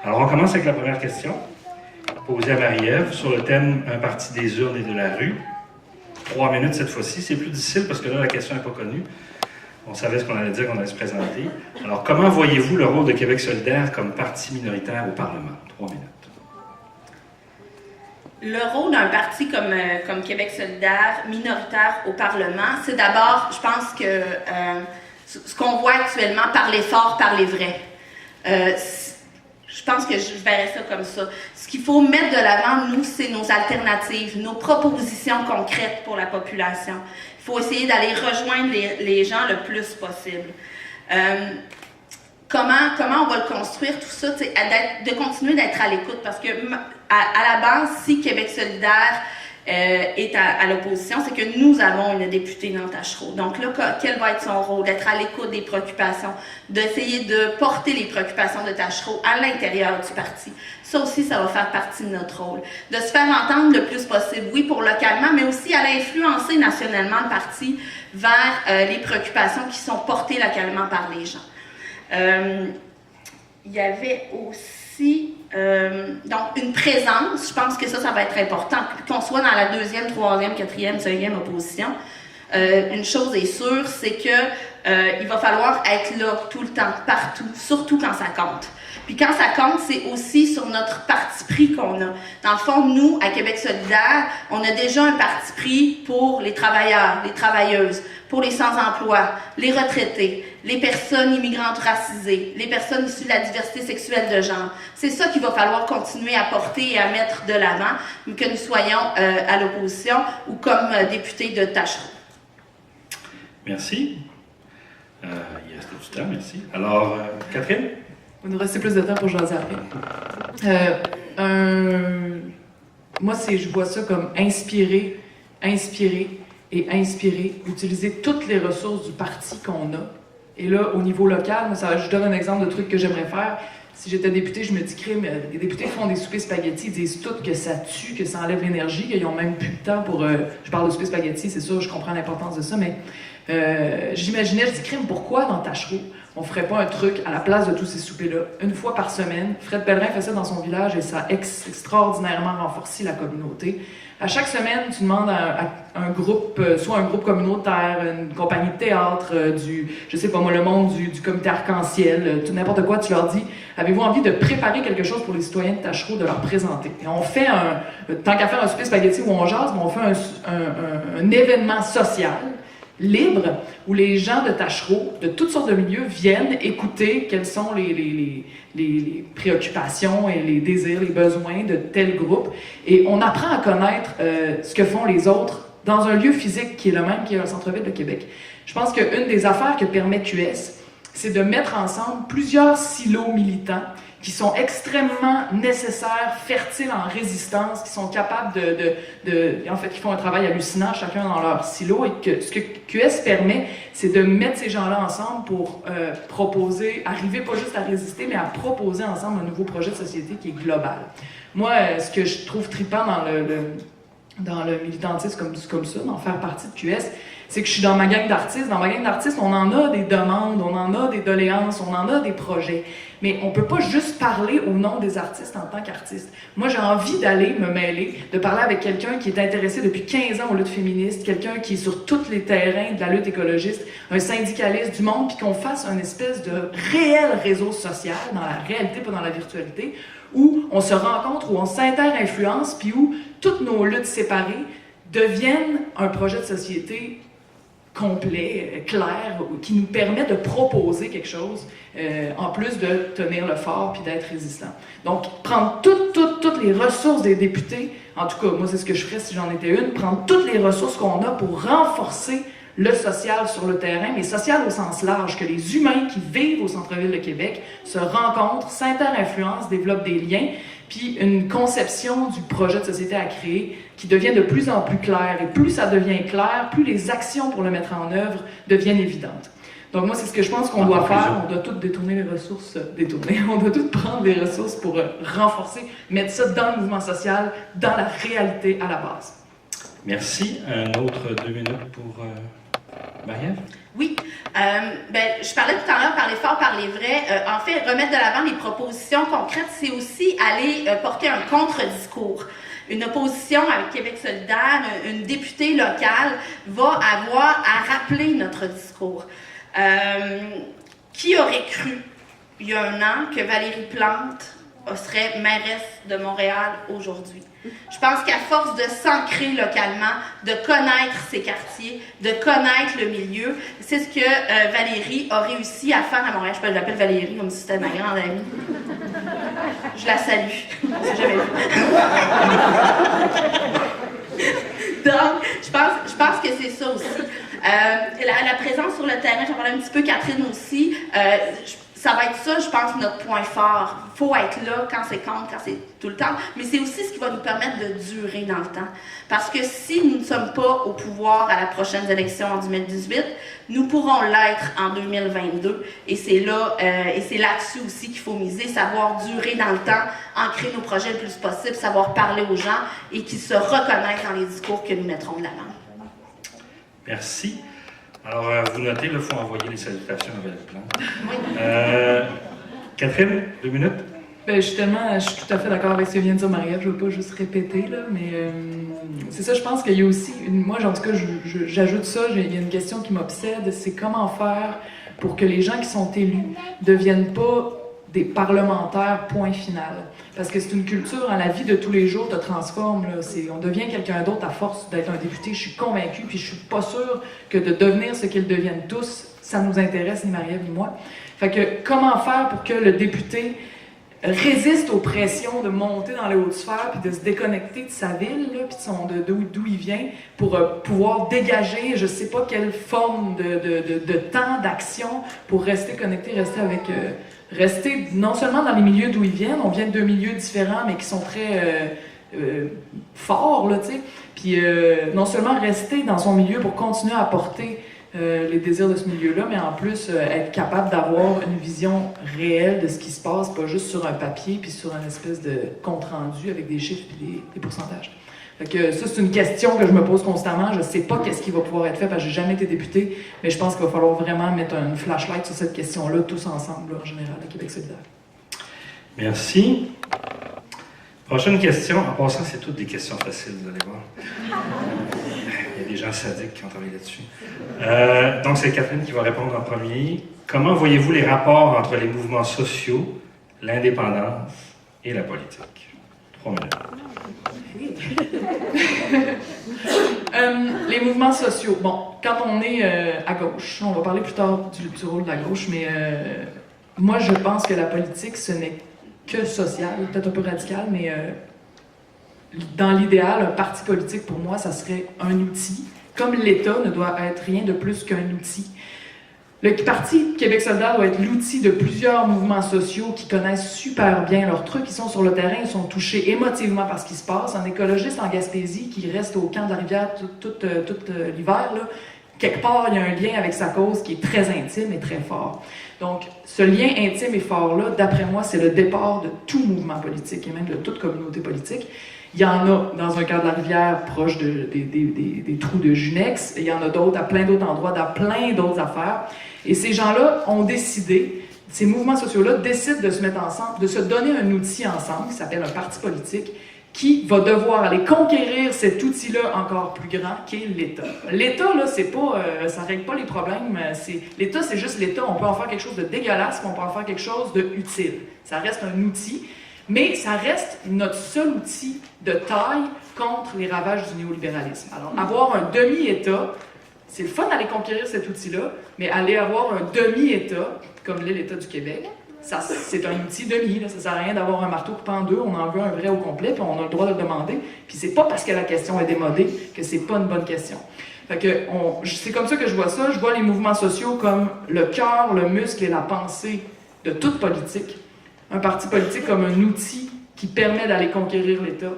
Alors, on commence avec la première question, posée à Marie-Ève, sur le thème « Un parti des urnes et de la rue ». 3 minutes cette fois-ci. C'est plus difficile parce que là, la question n'est pas connue. On savait ce qu'on allait dire, qu'on allait se présenter. Alors, comment voyez-vous le rôle de Québec solidaire comme parti minoritaire au Parlement? 3 minutes. Le rôle d'un parti comme Québec solidaire, minoritaire au Parlement, c'est d'abord, je pense que ce qu'on voit actuellement, parler fort, parler vrai. Je pense que je verrais ça comme ça. Ce qu'il faut mettre de l'avant, nous, c'est nos alternatives, nos propositions concrètes pour la population. Il faut essayer d'aller rejoindre les gens le plus possible. Comment on va le construire, tout ça, de continuer d'être à l'écoute, parce que à la base, si Québec solidaire est à l'opposition, c'est que nous avons une députée dans Taschereau. Donc là, quel va être son rôle? D'être à l'écoute des préoccupations, d'essayer de porter les préoccupations de Taschereau à l'intérieur du parti. Ça aussi, ça va faire partie de notre rôle. De se faire entendre le plus possible, oui, pour localement, mais aussi à influencer nationalement le parti vers les préoccupations qui sont portées localement par les gens. Il y avait aussi donc une présence, je pense que ça va être important, qu'on soit dans la 2e, 3e, 4e, 5e opposition. Une chose est sûre, c'est que il va falloir être là tout le temps, partout, surtout quand ça compte. Puis quand ça compte, c'est aussi sur notre parti pris qu'on a. Dans le fond, nous, à Québec solidaire, on a déjà un parti pris pour les travailleurs, les travailleuses, pour les sans-emploi, les retraités, les personnes immigrantes racisées, les personnes issues de la diversité sexuelle de genre. C'est ça qu'il va falloir continuer à porter et à mettre de l'avant, que nous soyons à l'opposition ou comme députés de Taschereau. Merci. Il reste du temps, merci. Alors, Catherine? Il nous reste plus de temps pour jaser après. Moi, je vois ça comme inspirer, utiliser toutes les ressources du parti qu'on a. Et là, au niveau local, moi, je donne un exemple de truc que j'aimerais faire. Si j'étais députée, je me dis, les députés font des soupers spaghettis, ils disent tous que ça tue, que ça enlève l'énergie, qu'ils n'ont même plus de temps pour... je parle de soupers spaghettis, c'est sûr, je comprends l'importance de ça, mais j'imaginais, je dis, crime, pourquoi dans Taschereau, on ferait pas un truc à la place de tous ces soupers-là, une fois par semaine? Fred Pellerin fait ça dans son village et ça a extraordinairement renforcé la communauté. À chaque semaine, tu demandes à un groupe, soit un groupe communautaire, une compagnie de théâtre, je sais pas moi, le monde du comité arc-en-ciel, tout n'importe quoi, tu leur dis, avez-vous envie de préparer quelque chose pour les citoyens de Taschereau, de leur présenter? Et on fait tant qu'à faire un souper spaghetti où on jase, on fait un événement social, libre, où les gens de Taschereau, de toutes sortes de milieux, viennent écouter quelles sont les préoccupations et les désirs, les besoins de tel groupe. Et on apprend à connaître ce que font les autres dans un lieu physique qui est le même, qui est un centre-ville de Québec. Je pense qu'une des affaires que permet QS, c'est de mettre ensemble plusieurs silos militants qui sont extrêmement nécessaires, fertiles en résistance, qui sont capables en fait, qui font un travail hallucinant, chacun dans leur silo, et que ce que QS permet, c'est de mettre ces gens-là ensemble pour proposer, arriver pas juste à résister, mais à proposer ensemble un nouveau projet de société qui est global. Moi, ce que je trouve trippant dans le militantisme comme ça, d'en faire partie de QS, c'est que je suis dans ma gang d'artistes. Dans ma gang d'artistes, on en a des demandes, on en a des doléances, on en a des projets. Mais on peut pas juste parler au nom des artistes en tant qu'artiste. Moi, j'ai envie d'aller me mêler, de parler avec quelqu'un qui est intéressé depuis 15 ans aux luttes féministes, quelqu'un qui est sur tous les terrains de la lutte écologiste, un syndicaliste du monde, puis qu'on fasse une espèce de réel réseau social, dans la réalité, pas dans la virtualité, où on se rencontre, où on s'inter-influence, puis où toutes nos luttes séparées deviennent un projet de société complet, clair, qui nous permet de proposer quelque chose, en plus de tenir le fort puis d'être résistant. Donc, prendre toutes les ressources des députés, en tout cas, moi, c'est ce que je ferais si j'en étais une, prendre toutes les ressources qu'on a pour renforcer le social sur le terrain, mais social au sens large, que les humains qui vivent au centre-ville de Québec se rencontrent, s'inter-influencent, développent des liens, puis une conception du projet de société à créer qui devient de plus en plus claire. Et plus ça devient clair, plus les actions pour le mettre en œuvre deviennent évidentes. Donc moi, c'est ce que je pense qu'on doit faire. On doit toutes détourner les ressources, on doit toutes prendre les ressources pour renforcer, mettre ça dans le mouvement social, dans la réalité à la base. Merci. Un autre 2 minutes pour Marie-Ève? Oui. Je parlais tout à l'heure, parler fort, parler vrai. En fait, remettre de l'avant les propositions concrètes, c'est aussi aller porter un contre-discours. Une opposition avec Québec solidaire, une députée locale va avoir à rappeler notre discours. Qui aurait cru, il y a un an, que Valérie Plante serait mairesse de Montréal aujourd'hui? Je pense qu'à force de s'ancrer localement, de connaître ses quartiers, de connaître le milieu, c'est ce que Valérie a réussi à faire à Montréal. Je l'appelle Valérie comme si c'était ma grande amie. Je la salue. On s'est jamais vu. Donc, je pense que c'est ça aussi. La présence sur le terrain, j'en parlais un petit peu, Catherine aussi, ça va être ça, je pense, notre point fort. Il faut être là quand c'est contre, quand c'est tout le temps. Mais c'est aussi ce qui va nous permettre de durer dans le temps. Parce que si nous ne sommes pas au pouvoir à la prochaine élection en 2018, nous pourrons l'être en 2022. Et c'est là-dessus aussi qu'il faut miser, savoir durer dans le temps, ancrer nos projets le plus possible, savoir parler aux gens et qu'ils se reconnaissent dans les discours que nous mettrons de l'avant. Merci. Alors, vous notez, il faut envoyer les salutations à Valérie Plante. Oui. Catherine, 2 minutes? Je suis tout à fait d'accord avec ce que vient de dire Marie-Ève, je ne veux pas juste répéter, là, mais c'est ça, je pense qu'il y a aussi, moi en tout cas, j'ajoute ça, il y a une question qui m'obsède, c'est comment faire pour que les gens qui sont élus ne deviennent pas des parlementaires, point final. Parce que c'est une culture, la vie de tous les jours te transforme. Là. On devient quelqu'un d'autre à force d'être un député, je suis convaincue, puis je suis pas sûre que de devenir ce qu'ils deviennent tous, ça nous intéresse, ni Marie-Ève ni moi. Fait que comment faire pour que le député résiste aux pressions de monter dans les hautes sphères puis de se déconnecter de sa ville, là, puis d'où il vient, pour pouvoir dégager, je sais pas quelle forme de temps, d'action, pour rester connecté, rester non seulement dans les milieux d'où ils viennent, on vient de 2 milieux différents, mais qui sont très forts, là, tu sais, puis non seulement rester dans son milieu pour continuer à porter les désirs de ce milieu-là, mais en plus être capable d'avoir une vision réelle de ce qui se passe, pas juste sur un papier puis sur une espèce de compte-rendu avec des chiffres et des pourcentages. Fait que ça, c'est une question que je me pose constamment. Je sais pas qu'est-ce qui va pouvoir être fait parce que j'ai jamais été député, mais je pense qu'il va falloir vraiment mettre une flashlight sur cette question-là, tous ensemble, là, en général, à Québec solidaire. Merci. Prochaine question. En passant, c'est toutes des questions faciles, vous allez voir. Il y a des gens sadiques qui ont travaillé là-dessus. Donc, c'est Catherine qui va répondre en premier. Comment voyez-vous les rapports entre les mouvements sociaux, l'indépendance et la politique? 3 minutes. Les mouvements sociaux. Bon, quand on est à gauche, on va parler plus tard du rôle de la gauche, mais moi, je pense que la politique, ce n'est que social, peut-être un peu radical, mais dans l'idéal, un parti politique, pour moi, ça serait un outil, comme l'État ne doit être rien de plus qu'un outil. Le Parti Québec solidaire doit être l'outil de plusieurs mouvements sociaux qui connaissent super bien leurs trucs, ils sont sur le terrain, ils sont touchés émotivement par ce qui se passe. Un écologiste en Gaspésie qui reste au camp de la rivière tout l'hiver, là, quelque part, il y a un lien avec sa cause qui est très intime et très fort. Donc, ce lien intime et fort-là, d'après moi, c'est le départ de tout mouvement politique et même de toute communauté politique. Il y en a dans un camp de la rivière proche des trous de Junex, et il y en a d'autres à plein d'autres endroits, dans plein d'autres affaires. Et ces gens-là ont décidé, ces mouvements sociaux-là décident de se mettre ensemble, de se donner un outil ensemble qui s'appelle un parti politique, qui va devoir aller conquérir cet outil-là encore plus grand, qui est l'État. L'État, là, c'est pas, ça règle pas les problèmes. L'État, c'est juste l'État. On peut en faire quelque chose de dégueulasse, mais on peut en faire quelque chose d'utile. Ça reste un outil, mais ça reste notre seul outil de taille contre les ravages du néolibéralisme. Alors, avoir un demi-État, c'est le fun d'aller conquérir cet outil-là, mais aller avoir un demi-État, comme l'est l'État du Québec, ça, c'est un outil demi, là. Ça sert à rien d'avoir un marteau coupé en deux, on en veut un vrai au complet, puis on a le droit de le demander. Puis c'est pas parce que la question est démodée que c'est pas une bonne question. Fait que c'est comme ça que je vois ça. Je vois les mouvements sociaux comme le cœur, le muscle et la pensée de toute politique. Un parti politique comme un outil qui permet d'aller conquérir l'État,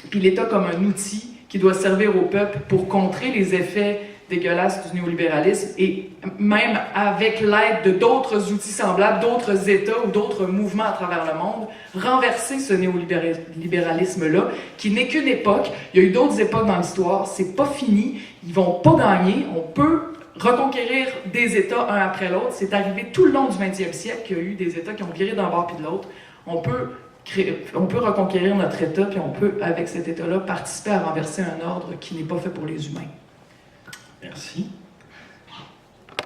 puis l'État comme un outil qui doit servir au peuple pour contrer les effets dégueulasse du néolibéralisme et même avec l'aide de d'autres outils semblables, d'autres États ou d'autres mouvements à travers le monde, renverser ce néolibéralisme-là, qui n'est qu'une époque. Il y a eu d'autres époques dans l'histoire, c'est pas fini, ils vont pas gagner, on peut reconquérir des États un après l'autre. C'est arrivé tout le long du 20e siècle qu'il y a eu des États qui ont viré d'un bord puis de l'autre. On peut reconquérir notre État, puis on peut, avec cet État-là, participer à renverser un ordre qui n'est pas fait pour les humains. Merci.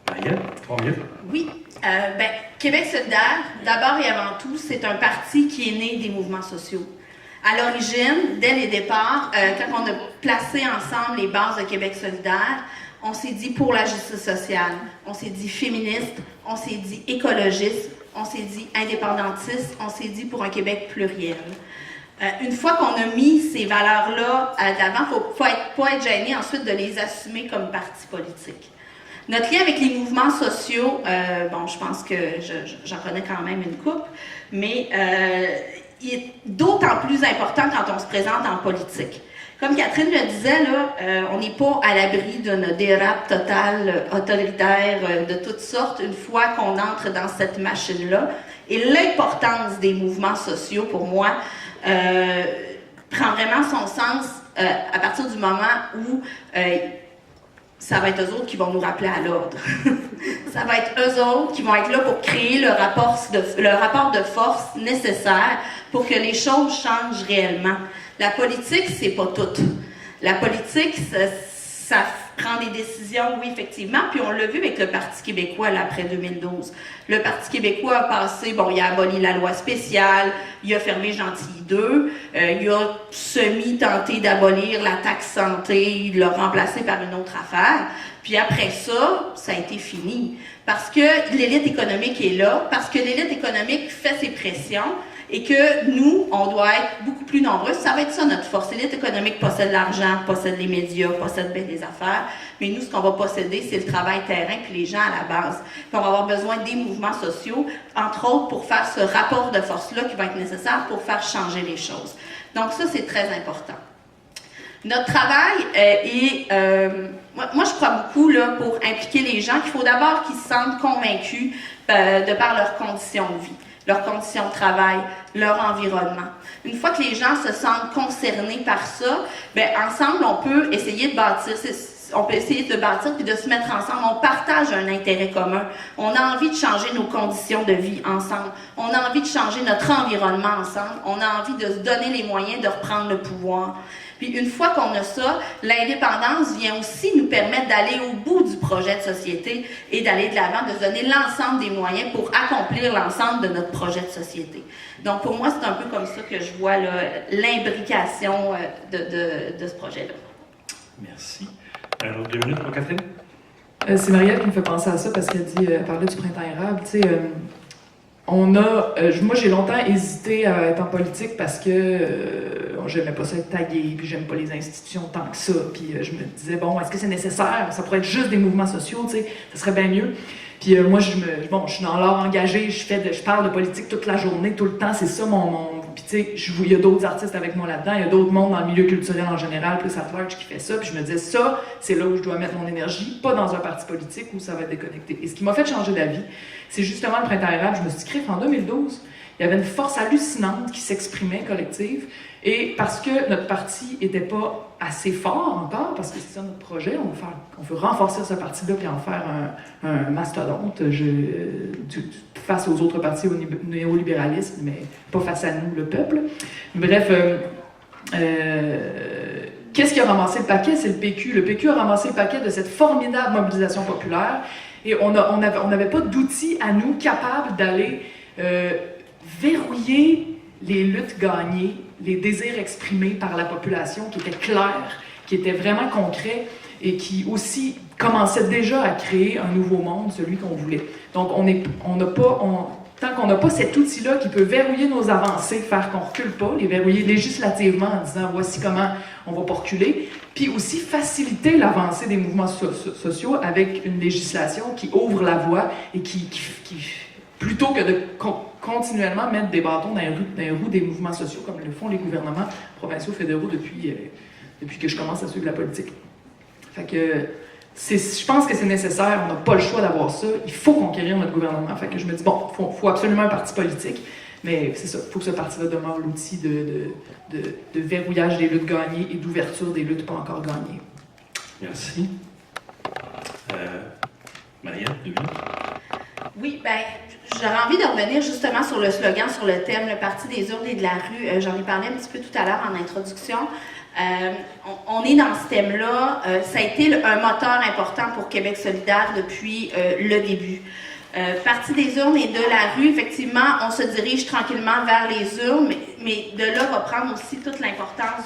Marielle, 3 minutes. Oui. Québec solidaire, d'abord et avant tout, c'est un parti qui est né des mouvements sociaux. À l'origine, dès les départs, quand on a placé ensemble les bases de Québec solidaire, on s'est dit pour la justice sociale, on s'est dit féministe, on s'est dit écologiste, on s'est dit indépendantiste, on s'est dit pour un Québec pluriel. Une fois qu'on a mis ces valeurs-là à l'avant, il ne faut pas être gêné ensuite de les assumer comme parti politique. Notre lien avec les mouvements sociaux, je pense que j'en connais quand même une couple, mais il est d'autant plus important quand on se présente en politique. Comme Catherine le disait, là, on n'est pas à l'abri d'une dérape totale, autoritaire, de toutes sortes, une fois qu'on entre dans cette machine-là. Et l'importance des mouvements sociaux, pour moi, prend vraiment son sens à partir du moment où ça va être eux autres qui vont nous rappeler à l'ordre. Ça va être eux autres qui vont être là pour créer le rapport de force nécessaire pour que les choses changent réellement. La politique, c'est pas tout. La politique, ça prend des décisions, oui, effectivement, puis on l'a vu avec le Parti québécois, là, après 2012. Le Parti québécois a passé, il a aboli la loi spéciale, il a fermé Gentilly 2, il a tenté d'abolir la taxe santé, il l'a remplacée par une autre affaire, puis après ça, ça a été fini. Parce que l'élite économique est là, parce que l'élite économique fait ses pressions, et que nous, on doit être beaucoup plus nombreux. Ça va être ça notre force. L'élite économique possède l'argent, possède les médias, possède bien des affaires, mais nous, ce qu'on va posséder, c'est le travail terrain puis les gens à la base. Puis on va avoir besoin des mouvements sociaux, entre autres pour faire ce rapport de force-là qui va être nécessaire pour faire changer les choses. Donc ça, c'est très important. Notre travail est... moi, je crois beaucoup là, pour impliquer les gens qu'il faut d'abord qu'ils se sentent convaincus de par leurs conditions de vie, leurs conditions de travail, leur environnement. Une fois que les gens se sentent concernés par ça, ensemble, on peut essayer de bâtir, puis de se mettre ensemble. On partage un intérêt commun. On a envie de changer nos conditions de vie ensemble. On a envie de changer notre environnement ensemble. On a envie de se donner les moyens de reprendre le pouvoir. Puis une fois qu'on a ça, l'indépendance vient aussi nous permettre d'aller au bout du projet de société et d'aller de l'avant, de se donner l'ensemble des moyens pour accomplir l'ensemble de notre projet de société. Donc pour moi, c'est un peu comme ça que je vois l'imbrication de ce projet-là. Merci. Alors, 2 minutes pour Catherine? C'est Marielle qui me fait penser à ça parce qu'elle parlait du printemps érable. Tu sais, moi, j'ai longtemps hésité à être en politique parce que j'aimais pas ça être tagué, puis j'aime pas les institutions tant que ça. Puis je me disais, bon, est-ce que c'est nécessaire? Ça pourrait être juste des mouvements sociaux, tu sais, ça serait bien mieux. Puis moi, je suis dans l'art engagé, je parle de politique toute la journée, tout le temps, c'est ça Puis tu sais, il y a d'autres artistes avec moi là-dedans, il y a d'autres mondes dans le milieu culturel en général, plus at large qui fait ça. Puis je me disais, ça, c'est là où je dois mettre mon énergie, pas dans un parti politique où ça va être déconnecté. Et ce qui m'a fait changer d'avis, c'est justement le printemps érable. Je me suis dit, en 2012, il y avait une force hallucinante qui s'exprimait collective. Et parce que notre parti n'était pas assez fort encore, parce que c'est ça notre projet, on veut renforcer ce parti-là puis en faire un mastodonte face aux autres partis au néolibéralisme, mais pas face à nous, le peuple. Bref, qu'est-ce qui a ramassé le paquet? C'est le PQ. Le PQ a ramassé le paquet de cette formidable mobilisation populaire et on n'avait pas d'outils à nous capables d'aller verrouiller les luttes gagnées, les désirs exprimés par la population qui étaient clairs, qui étaient vraiment concrets et qui aussi commençaient déjà à créer un nouveau monde, celui qu'on voulait. Donc, tant qu'on n'a pas cet outil-là qui peut verrouiller nos avancées, faire qu'on ne recule pas, les verrouiller législativement en disant voici comment on ne va pas reculer, puis aussi faciliter l'avancée des mouvements sociaux avec une législation qui ouvre la voie et qui plutôt que de continuellement mettre des bâtons dans les roues des mouvements sociaux, comme le font les gouvernements provinciaux fédéraux depuis que je commence à suivre la politique. Fait que je pense que c'est nécessaire, on n'a pas le choix d'avoir ça, il faut conquérir notre gouvernement. Fait que je me dis, bon, faut absolument un parti politique, mais c'est ça, il faut que ce parti-là demeure l'outil de verrouillage des luttes gagnées et d'ouverture des luttes pas encore gagnées. Merci. Marie-Ève, 2 minutes. Oui, ben, j'aurais envie de revenir justement sur le slogan, sur le thème, le Parti des urnes et de la rue. J'en ai parlé un petit peu tout à l'heure en introduction. On est dans ce thème-là. Ça a été un moteur important pour Québec solidaire depuis le début. Parti des urnes et de la rue, effectivement, on se dirige tranquillement vers les urnes, mais de là va prendre aussi toute l'importance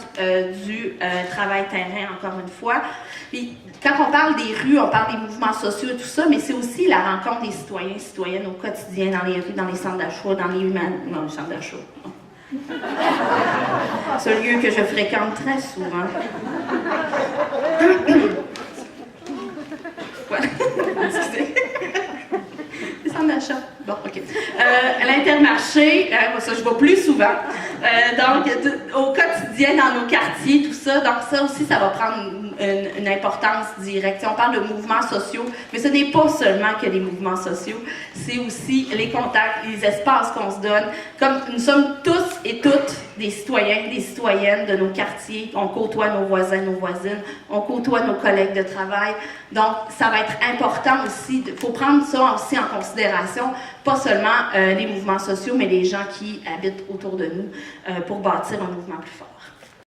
du travail terrain, encore une fois. Puis, quand on parle des rues, on parle des mouvements sociaux et tout ça, mais c'est aussi la rencontre des citoyens et citoyennes au quotidien, dans les rues, dans les centres d'achat, dans les non, les centres d'achat. C'est un lieu que je fréquente très souvent. Voilà. Excusez. Les centres d'achat. Bon, OK. À l'Intermarché, ça, je vais plus souvent. Donc, au quotidien, dans nos quartiers, tout ça. Donc, ça aussi, ça va prendre une importance directe. On parle de mouvements sociaux, mais ce n'est pas seulement que les mouvements sociaux, c'est aussi les contacts, les espaces qu'on se donne. Comme nous sommes tous et toutes des citoyens, des citoyennes de nos quartiers, on côtoie nos voisins, nos voisines, on côtoie nos collègues de travail. Donc, ça va être important aussi, il faut prendre ça aussi en considération, pas seulement les mouvements sociaux, mais les gens qui habitent autour de nous pour bâtir un mouvement plus fort.